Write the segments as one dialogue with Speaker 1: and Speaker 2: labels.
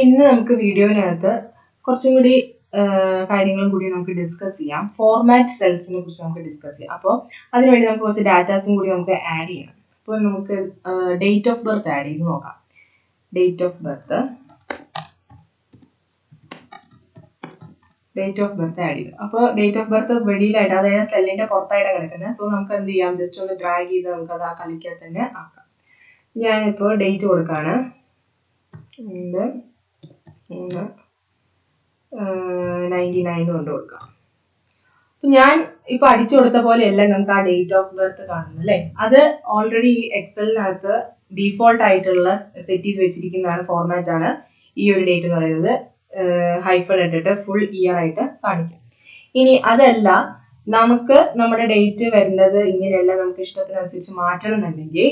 Speaker 1: ഇന്ന് നമുക്ക് വീഡിയോയിനകത്ത് കുറച്ചും കൂടി കാര്യങ്ങളും കൂടി നമുക്ക് ഡിസ്കസ് ചെയ്യാം. ഫോർമാറ്റ് സെൽസിനെ കുറിച്ച് നമുക്ക് ഡിസ്കസ് ചെയ്യാം. അപ്പോൾ അതിനുവേണ്ടി നമുക്ക് കുറച്ച് ഡാറ്റാസും കൂടി നമുക്ക് ആഡ് ചെയ്യണം. അപ്പോൾ നമുക്ക് ഡേറ്റ് ഓഫ് ബർത്ത് ആഡ് ചെയ്ത് നോക്കാം. ഡേറ്റ് ഓഫ് ബർത്ത് ആഡ് ചെയ്തു. അപ്പോൾ ഡേറ്റ് ഓഫ് ബർത്ത് വെളിയിലായിട്ട്, അതായത് സെല്ലിന്റെ പുറത്തായിട്ടാണ് കിടക്കുന്നത്. സോ നമുക്ക് എന്ത് ചെയ്യാം, ജസ്റ്റ് ഒന്ന് ഡ്രാഗ് ചെയ്ത് നമുക്ക് അത് ആ കളിക്കാൻ തന്നെ ആക്കാം. ഞാനിപ്പോൾ ഡേറ്റ് കൊടുക്കാണ്. 99 കൊണ്ട് കൊടുക്കാം. ഞാൻ ഇപ്പൊ അടിച്ചു കൊടുത്ത പോലെയല്ല നമുക്ക് ആ ഡേറ്റ് ഓഫ് ബർത്ത് കാണുന്നത് അല്ലേ. അത് ഓൾറെഡി ഈ എക്സലിനകത്ത് ഡീഫോൾട്ട് ആയിട്ടുള്ള സെറ്റ് ചെയ്ത് വെച്ചിരിക്കുന്നതാണ്, ഫോർമാറ്റ് ആണ്. ഈ ഒരു ഡേറ്റ് എന്ന് പറയുന്നത് ഹൈഫൺ ഇട്ടിട്ട് ഫുൾ ഇയർ ആയിട്ട് കാണിക്കും. ഇനി അതല്ല, നമുക്ക് നമ്മുടെ ഡേറ്റ് വരുന്നത് ഇങ്ങനെയല്ല, നമുക്ക് ഇഷ്ടത്തിനനുസരിച്ച് മാറ്റണം എന്നുണ്ടെങ്കിൽ,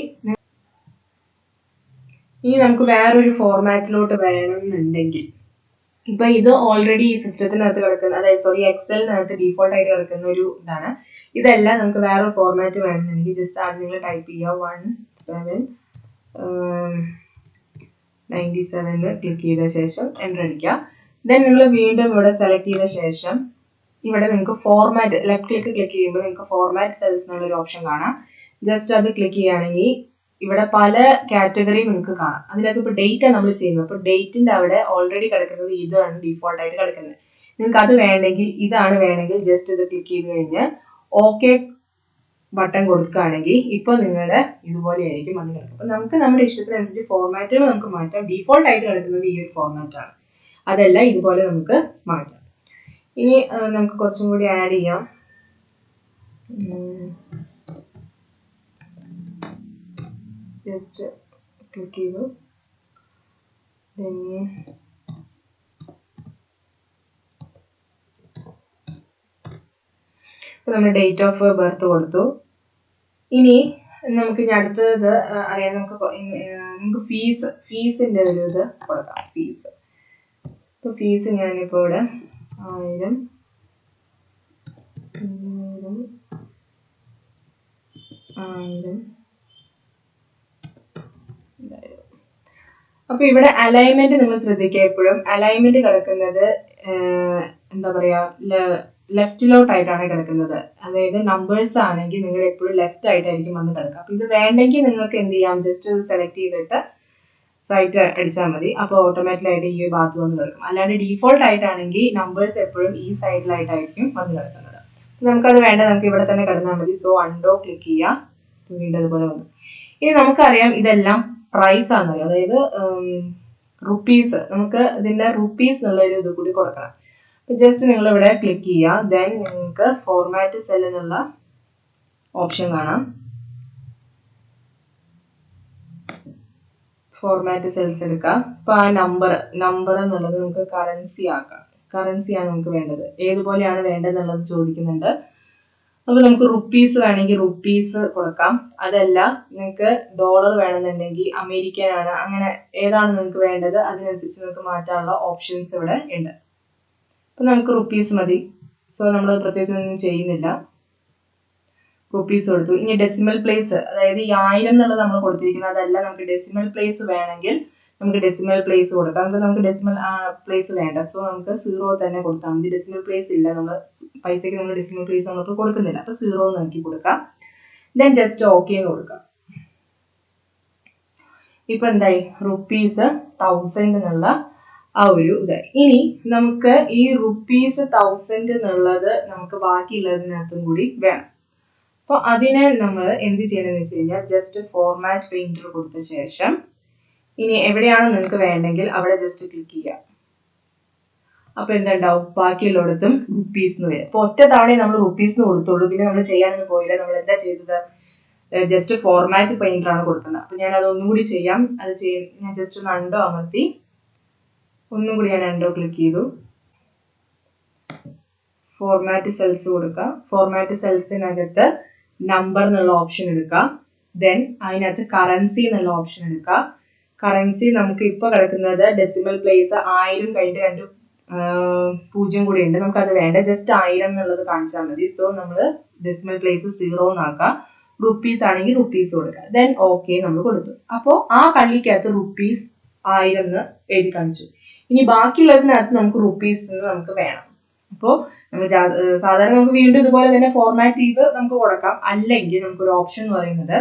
Speaker 1: ഇനി നമുക്ക് വേറൊരു ഫോർമാറ്റിലോട്ട് വേണമെന്നുണ്ടെങ്കിൽ, ഇപ്പൊ ഇത് ഓൾറെഡി ഈ സിസ്റ്റത്തിനകത്ത് കിടക്കുന്ന, അതായത് എക്സലിനകത്ത് ഡീഫോൾട്ട് ആയിട്ട് കിടക്കുന്ന ഒരു ഇതാണ്. ഇതെല്ലാം നമുക്ക് വേറൊരു ഫോർമാറ്റ് വേണമെന്നുണ്ടെങ്കിൽ ജസ്റ്റ് ആദ്യം നിങ്ങൾ ടൈപ്പ് ചെയ്യുക 1797 ക്ലിക്ക് ചെയ്ത ശേഷം എൻ്റർ അടിക്കുക. ദെൻ നിങ്ങൾ വീണ്ടും ഇവിടെ സെലക്ട് ചെയ്ത ശേഷം ഇവിടെ നിങ്ങൾക്ക് ഫോർമാറ്റ്, ലെഫ്റ്റ് ക്ലിക്ക് ചെയ്യുമ്പോൾ നിങ്ങൾക്ക് ഫോർമാറ്റ് സെൽസ് എന്നുള്ളൊരു ഓപ്ഷൻ കാണാം. ജസ്റ്റ് അത് ക്ലിക്ക് ചെയ്യുകയാണെങ്കിൽ ഇവിടെ പല കാറ്റഗറി നിങ്ങൾക്ക് കാണാം. അതിനകത്ത് ഇപ്പോൾ ഡേറ്റ് ആണ് നമ്മൾ ചെയ്യുന്നത്. അപ്പോൾ ഡേറ്റിന്റെ അവിടെ ഓൾറെഡി കിടക്കുന്നത് ഇതാണ് ഡീഫോൾട്ട് ആയിട്ട് കിടക്കുന്നത്. നിങ്ങൾക്ക് അത് വേണമെങ്കിൽ, ഇതാണ് വേണമെങ്കിൽ ജസ്റ്റ് ഇത് ക്ലിക്ക് ചെയ്ത് കഴിഞ്ഞ് ഓക്കെ ബട്ടൺ കൊടുക്കുകയാണെങ്കിൽ ഇപ്പോൾ നിങ്ങളുടെ ഇതുപോലെയായിരിക്കും വന്ന് കിടക്കും. അപ്പോൾ നമുക്ക് നമ്മുടെ ഇഷ്ടത്തിനനുസരിച്ച് ഫോർമാറ്റുകൾ നമുക്ക് മാറ്റാം. ഡീഫോൾട്ട് ആയിട്ട് കിടക്കുന്നത് ഈ ഒരു ഫോർമാറ്റ് ആണ്. അതല്ല, ഇതുപോലെ നമുക്ക് മാറ്റാം. ഇനി നമുക്ക് കുറച്ചും കൂടി ആഡ് ചെയ്യാം. ജസ്റ്റ് ക്ലിക്ക് ചെയ്തു. അപ്പോൾ നമ്മൾ ഡേറ്റ് ഓഫ് ബർത്ത് കൊടുത്തു. ഇനി നമുക്ക് ഇനി അടുത്തത് അറിയാം. നമുക്ക് ഫീസിന്റെ ഒരു ഇത് കൊടുക്കാം. ഫീസ്. ഇപ്പോൾ ഫീസ് ഞാനിപ്പോൾ ഇവിടെ 1000 അപ്പൊ ഇവിടെ അലൈൻമെന്റ് നിങ്ങൾ ശ്രദ്ധിക്കുക. എപ്പോഴും അലൈൻമെന്റ് കിടക്കുന്നത് എന്താ പറയാ, ലെഫ്റ്റിലോട്ടായിട്ടാണ് കിടക്കുന്നത്. അതായത് നമ്പേഴ്സ് ആണെങ്കിൽ നിങ്ങൾ എപ്പോഴും ലെഫ്റ്റ് ആയിട്ടായിരിക്കും വന്ന് കിടക്കുക. അപ്പൊ ഇത് വേണ്ടെങ്കിൽ നിങ്ങൾക്ക് എന്ത് ചെയ്യാം, ജസ്റ്റ് സെലക്ട് ചെയ്തിട്ട് റൈറ്റ് അടിച്ചാൽ മതി. അപ്പോൾ ഓട്ടോമാറ്റിക്കായിട്ട് ഈ ഭാഗത്ത് വന്ന് കിടക്കും. അല്ലാണ്ട് ഡീഫോൾട്ട് ആയിട്ടാണെങ്കിൽ നമ്പേഴ്സ് എപ്പോഴും ഈ സൈഡിലായിട്ടായിരിക്കും വന്ന് കിടക്കുന്നത്. നമുക്കത് വേണ്ട, നമുക്ക് ഇവിടെ തന്നെ കിടന്നാൽ മതി. സോ അൺഡോ ക്ലിക്ക് ചെയ്യാം. വീണ്ടും അതുപോലെ വന്നു. ഇനി നമുക്കറിയാം ഇതെല്ലാം പ്രൈസ് ആണെന്നറിയാം. അതായത് റുപ്പീസ്, നമുക്ക് ഇതിന്റെ റുപ്പീസ് എന്നുള്ള ഒരു ഇത് കൂടി കൊടുക്കണം. അപ്പൊ ജസ്റ്റ് നിങ്ങൾ ഇവിടെ ക്ലിക്ക് ചെയ്യുക. ദെൻ നിങ്ങൾക്ക് ഫോർമാറ്റ് സെൽ എന്നുള്ള ഓപ്ഷൻ കാണാം. ഫോർമാറ്റ് സെൽസ് എടുക്കാം. അപ്പൊ ആ നമ്പർ എന്നുള്ളത് നമുക്ക് കറൻസി ആക്കാം. കറൻസിയാണ് നമുക്ക് വേണ്ടത്. ഏതുപോലെയാണ് വേണ്ടതെന്നുള്ളത് ചോദിക്കുന്നുണ്ട്. അപ്പൊ നമുക്ക് റുപ്പീസ് വേണമെങ്കിൽ റുപ്പീസ് കൊടുക്കാം. അതല്ല, നിങ്ങൾക്ക് ഡോളർ വേണമെന്നുണ്ടെങ്കിൽ അമേരിക്കൻ ആണ്, അങ്ങനെ ഏതാണ് നിങ്ങൾക്ക് വേണ്ടത് അതിനനുസരിച്ച് നിങ്ങൾക്ക് മാറ്റാനുള്ള ഓപ്ഷൻസ് ഇവിടെ ഉണ്ട്. അപ്പൊ നമുക്ക് റുപ്പീസ് മതി. സോ നമ്മൾ പ്രത്യേകിച്ച് ഒന്നും ചെയ്യുന്നില്ല. റുപ്പീസ് കൊടുത്തു. ഇനി ഡെസിമൽ പ്ലേസ്, അതായത് ഈ 1000 എന്നുള്ളത് നമ്മൾ കൊടുത്തിരിക്കുന്നത്, അതല്ല നമുക്ക് ഡെസിമൽ പ്ലേസ് വേണമെങ്കിൽ നമുക്ക് ഡെസിമൽ പ്ലേസ് കൊടുക്കാം. നമുക്ക് ഡെസിമൽ പ്ലേസ് വേണ്ട. സോ നമുക്ക് 0 തന്നെ കൊടുത്താൽ മതി. ഡെസിമൽ പ്ലേസ് ഇല്ല, നമ്മൾ പൈസയ്ക്ക് നമ്മൾ ഡെസിമൽ പ്ലേസ് നമുക്ക് കൊടുക്കുന്നില്ല. അപ്പൊ 0 നോക്കി കൊടുക്കാം. ദെൻ ജസ്റ്റ് ഓക്കെ എന്ന് കൊടുക്കാം. ഇപ്പൊ എന്തായി, റുപ്പീസ് 1000 എന്നുള്ള ആ ഒരു ഇതായി. ഇനി നമുക്ക് ഈ റുപ്പീസ് 1000 എന്നുള്ളത് നമുക്ക് ബാക്കിയുള്ളതിനകത്തും കൂടി വേണം. അപ്പോൾ അതിനെ നമ്മൾ എന്ത് ചെയ്യണമെന്ന് വെച്ച് കഴിഞ്ഞാൽ ജസ്റ്റ് ഫോർമാറ്റ് പെയിന്റർ കൊടുത്ത ശേഷം ഇനി എവിടെയാണോ നിങ്ങൾക്ക് വേണ്ടെങ്കിൽ അവിടെ ജസ്റ്റ് ക്ലിക്ക് ചെയ്യാം. അപ്പൊ എന്തുണ്ടാവും, ബാക്കിയുള്ളിടത്തും റുപ്പീസ് എന്ന് വരും. അപ്പൊ ഒറ്റ തവണയെ നമ്മൾ റുപ്പീസ് കൊടുത്തോളൂ. പിന്നെ നമ്മൾ ചെയ്യാനൊന്നും പോയില്ല. നമ്മൾ എന്താ ചെയ്തത്, ജസ്റ്റ് ഫോർമാറ്റ് പെയിന്റർ ആണ് കൊടുക്കുന്നത്. അപ്പൊ ഞാൻ അതൊന്നും കൂടി ചെയ്യാം. ഞാൻ ജസ്റ്റ് ഒന്ന് അണ്ടോ അമർത്തി ഒന്നും കൂടി ഞാൻ അണ്ടോ ക്ലിക്ക് ചെയ്തു. ഫോർമാറ്റ് സെൽസ് കൊടുക്കുക. ഫോർമാറ്റ് സെൽസിനകത്ത് നമ്പർ എന്നുള്ള ഓപ്ഷൻ എടുക്കുക. ദെൻ അതിനകത്ത് കറൻസി എന്നുള്ള ഓപ്ഷൻ എടുക്കുക. കറൻസി നമുക്ക് ഇപ്പൊ കിടക്കുന്നത് ഡെസിമൽ പ്ലേസ് 1000 കഴിഞ്ഞിട്ട് 2 0 കൂടി ഉണ്ട്. നമുക്കത് വേണ്ട. ജസ്റ്റ് 1000 എന്നുള്ളത് കാണിച്ചാൽ മതി. സോ നമ്മൾ ഡെസിമൽ പ്ലേസ് 0 എന്നാക്കുക. റുപ്പീസ് ആണെങ്കിൽ റുപ്പീസ് കൊടുക്കുക. ദെൻ ഓക്കെ നമ്മൾ കൊടുത്തു. അപ്പോൾ ആ കള്ളിക്കകത്ത് റുപ്പീസ് 1000 എന്ന് എഴുതി കാണിച്ചു. ഇനി ബാക്കിയുള്ളതിനകത്ത് നമുക്ക് റുപ്പീസ് നമുക്ക് വേണം. അപ്പോൾ നമ്മൾ സാധാരണ നമുക്ക് വീണ്ടും ഇതുപോലെ തന്നെ ഫോർമാറ്റ് ചെയ്ത് നമുക്ക് കൊടുക്കാം. അല്ലെങ്കിൽ നമുക്കൊരു ഓപ്ഷൻ എന്ന് പറയുന്നത്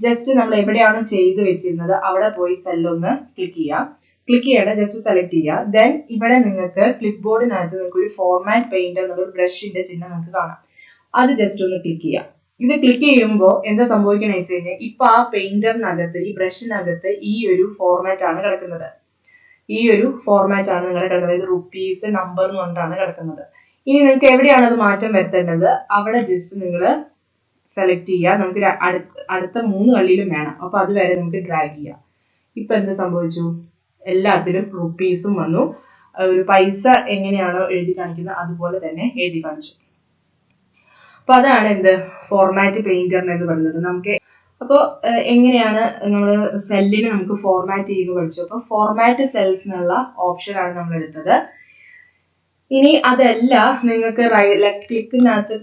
Speaker 1: ജസ്റ്റ് നമ്മൾ എവിടെയാണോ ചെയ്ത് വെച്ചിരുന്നത് അവിടെ പോയി സെല്ലൊന്ന് ക്ലിക്ക് ചെയ്യാം. ക്ലിക്ക് ചെയ്യേണ്ട, ജസ്റ്റ് സെലക്ട് ചെയ്യുക. ദെൻ ഇവിടെ നിങ്ങൾക്ക് ക്ലിപ്പ് ബോർഡിനകത്ത് നിങ്ങൾക്ക് ഒരു ഫോർമാറ്റ് പെയിന്റർ എന്നൊരു ബ്രഷിന്റെ ചിഹ്നം നമുക്ക് കാണാം. അത് ജസ്റ്റ് ഒന്ന് ക്ലിക്ക് ചെയ്യാം. ഇത് ക്ലിക്ക് ചെയ്യുമ്പോൾ എന്താ സംഭവിക്കണമെന്ന് വെച്ച് കഴിഞ്ഞാൽ ഇപ്പൊ ആ പെയിന്ററിനകത്ത് ഈ ബ്രഷിനകത്ത് ഈ ഒരു ഫോർമാറ്റ് ആണ് കിടക്കുന്നത്. ഈ ഒരു ഫോർമാറ്റ് ആണ് നിങ്ങളുടെ കിടക്കുന്നത്. റുപ്പീസ് നമ്പർ എന്ന് പറഞ്ഞിട്ടാണ് കിടക്കുന്നത്. ഇനി നിങ്ങൾക്ക് എവിടെയാണ് അത് മാറ്റം വരുത്തേണ്ടത് അവിടെ ജസ്റ്റ് നിങ്ങൾ സെലക്ട് ചെയ്യുക. നമുക്ക് അടുത്ത 3 കള്ളിയിലും വേണം. അപ്പൊ അതുവരെ നമുക്ക് ഡ്രാഗ് ചെയ്യാം. ഇപ്പൊ എന്ത് സംഭവിച്ചു? എല്ലാത്തിലും റുപ്പീസും വന്നു. ഒരു പൈസ എങ്ങനെയാണോ എഴുതി കാണിക്കുന്നത് അതുപോലെ തന്നെ എഴുതി കാണിച്ചു. അപ്പൊ അതാണ് എന്ത് ഫോർമാറ്റ് പെയിന്ററിന് എന്ന് പറയുന്നത്. നമുക്ക് അപ്പോൾ എങ്ങനെയാണ് നമ്മൾ സെല്ലിന് നമുക്ക് ഫോർമാറ്റ് ചെയ്യുന്നത് പഠിച്ചു. അപ്പോൾ ഫോർമാറ്റ് സെൽസ് എന്നുള്ള ഓപ്ഷനാണ് നമ്മൾ എടുത്തത്. ഇനി അതല്ല, നിങ്ങൾക്ക് ലെഫ്റ്റ് ക്ലിക്കിനകത്ത്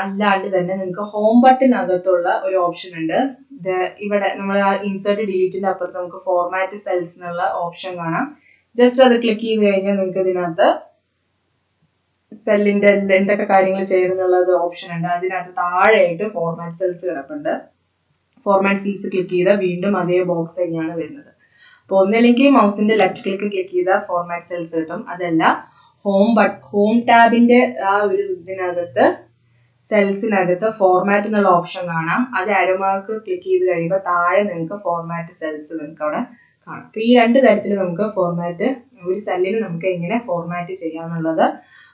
Speaker 1: അല്ലാണ്ട് തന്നെ നിങ്ങൾക്ക് ഹോം ബട്ടനകത്തുള്ള ഒരു ഓപ്ഷൻ ഉണ്ട്. ഇവിടെ നമ്മൾ ആ ഇൻസേർട്ട് ഡിലീറ്റിന്റെ അപ്പുറത്ത് നമുക്ക് ഫോർമാറ്റ് സെൽസ് എന്നുള്ള ഓപ്ഷൻ കാണാം. ജസ്റ്റ് അത് ക്ലിക്ക് ചെയ്ത് കഴിഞ്ഞാൽ നിങ്ങൾക്ക് ഇതിനകത്ത് സെല്ലിന്റെ എന്തൊക്കെ കാര്യങ്ങൾ ചെയ്യുന്നുള്ളത് ഓപ്ഷൻ ഉണ്ട്. അതിനകത്ത് താഴെയായിട്ട് ഫോർമാറ്റ് സെൽസ് കിടപ്പുണ്ട്. ഫോർമാറ്റ് സെൽസ് ക്ലിക്ക് ചെയ്താൽ വീണ്ടും അതേ ബോക്സ് തന്നെയാണ് വരുന്നത്. അപ്പോൾ ഒന്നില്ലെങ്കിൽ മൗസിന്റെ ലെഫ്റ്റ് ക്ലിക്ക് ചെയ്താൽ ഫോർമാറ്റ് സെൽസ് കിട്ടും. അതല്ല ഹോം ടാബിന്റെ ആ ഒരു ഇതിനകത്ത് സെൽസിനകത്ത് ഫോർമാറ്റ് എന്നുള്ള ഓപ്ഷൻ കാണാം. അത് ആരോ മാർക്ക് ക്ലിക്ക് ചെയ്ത് കഴിയുമ്പോൾ താഴെ നിങ്ങൾക്ക് ഫോർമാറ്റ് സെൽസ് നിങ്ങൾക്ക് അവിടെ കാണാം. അപ്പൊ ഈ 2 തരത്തിൽ നമുക്ക് ഫോർമാറ്റ്, ഒരു സെല്ലിന് നമുക്ക് എങ്ങനെ ഫോർമാറ്റ് ചെയ്യാന്നുള്ളത്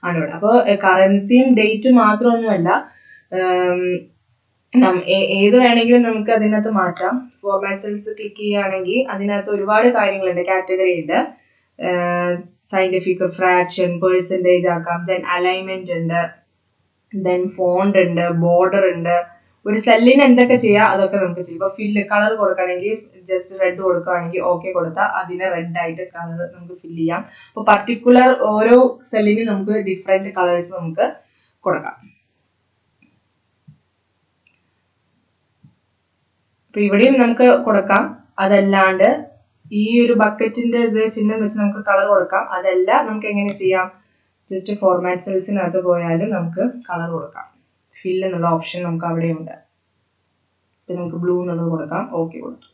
Speaker 1: ആണ് ഇവിടെ. അപ്പോൾ കറൻസിയും ഡേറ്റും മാത്രമൊന്നുമല്ല, ഏത് വേണമെങ്കിലും നമുക്ക് അതിനകത്ത് മാറ്റാം. ഫോർമാറ്റ് സെൽസ് ക്ലിക്ക് ചെയ്യുകയാണെങ്കിൽ അതിനകത്ത് ഒരുപാട് കാര്യങ്ങളുണ്ട്. കാറ്റഗറി ഉണ്ട്, സയന്റിഫിക്, ഫ്രാക്ഷൻ, പെർസെൻറ്റേജ് ആക്കാം. ദെൻ അലൈൻമെന്റ് ഉണ്ട്, ദെൻ ഫോണ്ട് ഉണ്ട്, ബോർഡർ ഉണ്ട്. ഒരു സെല്ലിന് എന്തൊക്കെ ചെയ്യാം അതൊക്കെ നമുക്ക് ചെയ്യാം. ഇപ്പൊ ഫില്ല് കളർ കൊടുക്കണമെങ്കിൽ ജസ്റ്റ് റെഡ് കൊടുക്കുകയാണെങ്കിൽ ഓക്കെ കൊടുത്താൽ അതിനെ റെഡ് ആയിട്ട് കളർ നമുക്ക് ഫില്ല് ചെയ്യാം. അപ്പൊ പർട്ടിക്കുലർ ഓരോ സെല്ലിന് നമുക്ക് ഡിഫറെന്റ് കളേഴ്സ് നമുക്ക് കൊടുക്കാം. അപ്പൊ ഇവിടെയും നമുക്ക് കൊടുക്കാം. അതല്ലാണ്ട് ഈ ഒരു ബക്കറ്റിന്റെ ഇത് ചിഹ്നം വെച്ച് നമുക്ക് കളർ കൊടുക്കാം. അതല്ല നമുക്ക് എങ്ങനെ ചെയ്യാം, ജസ്റ്റ് ഫോർമാറ്റ് സെൽസിനകത്ത് പോയാലും നമുക്ക് കളർ കൊടുക്കാം. ഫില്ല് എന്നുള്ള ഓപ്ഷൻ നമുക്ക് അവിടെയുണ്ട്. ഇപ്പൊ നമുക്ക് ബ്ലൂ എന്നുള്ളത് കൊടുക്കാം. ഓക്കെ കൊടുത്തു.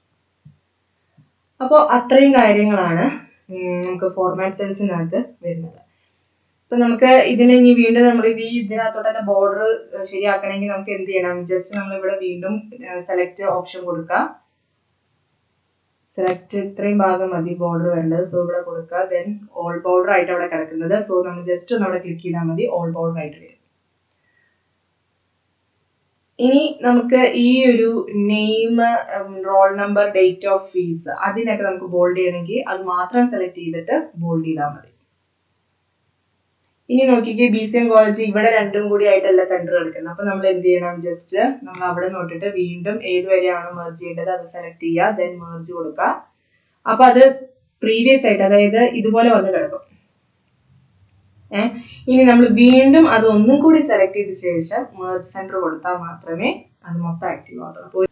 Speaker 1: അപ്പോൾ അത്രയും കാര്യങ്ങളാണ് നമുക്ക് ഫോർമാറ്റ് സെൽസിനകത്ത് വരുന്നത്. ഇപ്പൊ നമുക്ക് ഇതിനെ ഇനി വീണ്ടും നമ്മൾ ഇതിനകത്തോട്ട് തന്നെ ബോർഡർ ശരിയാക്കണമെങ്കിൽ നമുക്ക് എന്ത് ചെയ്യണം, ജസ്റ്റ് നമ്മൾ ഇവിടെ വീണ്ടും സെലക്ട് ഓപ്ഷൻ കൊടുക്കുക. സെലക്ട് ഇത്രയും ഭാഗം മതി ബോർഡർ വേണ്ടത്. സോ ഇവിടെ കൊടുക്കുക. ദെൻ ഓൾ ബോർഡർ ആയിട്ട് അവിടെ കിടക്കുന്നത്. സോ നമ്മൾ ജസ്റ്റ് ഒന്ന് അവിടെ ക്ലിക്ക് ചെയ്താൽ മതി, ഓൾ ബോർഡർ ആയിട്ട് വരും. ഇനി നമുക്ക് ഈ ഒരു name, roll number, date of fees അതിനൊക്കെ നമുക്ക് ബോൾഡ് ചെയ്യണമെങ്കിൽ അത് മാത്രം സെലക്ട് ചെയ്തിട്ട് ബോൾഡ് ചെയ്താൽ മതി. ഇനി നോക്കിക്കേ, BCM കോളേജ് ഇവിടെ രണ്ടും കൂടി ആയിട്ടല്ല സെന്റർ എടുക്കുന്നത്. അപ്പൊ നമ്മൾ എന്ത് ചെയ്യണം, ജസ്റ്റ് നമ്മൾ അവിടെ നോട്ടിട്ട് വീണ്ടും ഏത് വരെയാണോ മെർജ് ചെയ്യേണ്ടത് അത് സെലക്ട് ചെയ്യുക. ദെൻ മെർജ് കൊടുക്കുക. അപ്പൊ അത് പ്രീവിയസ് ആയിട്ട്, അതായത് ഇതുപോലെ വന്ന് കിടക്കും. ഇനി നമ്മൾ വീണ്ടും അത് ഒന്നും കൂടി സെലക്ട് ചെയ്ത ശേഷം മെർജ് സെന്റർ കൊടുത്താൽ മാത്രമേ അത് മൊത്തം ആക്റ്റീവ് ആകുള്ളൂ.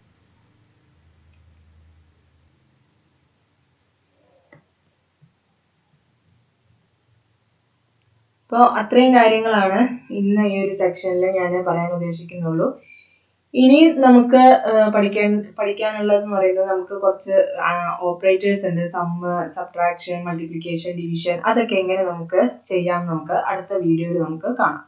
Speaker 1: അപ്പോൾ അത്രയും കാര്യങ്ങളാണ് ഇന്ന് ഈ ഒരു സെക്ഷനിൽ ഞാൻ പറയാൻ ഉദ്ദേശിക്കുന്നുള്ളൂ. ഇനി നമുക്ക് പഠിക്കാനുള്ളതെന്ന് പറയുന്നത് നമുക്ക് കുറച്ച് ഓപ്പറേറ്റേഴ്സ് ഉണ്ട്. സമ്മ്, സബ്ട്രാക്ഷൻ, മൾട്ടിപ്ലിക്കേഷൻ, ഡിവിഷൻ, അതൊക്കെ എങ്ങനെ നമുക്ക് ചെയ്യാം നമുക്ക് അടുത്ത വീഡിയോയിൽ നമുക്ക് കാണാം.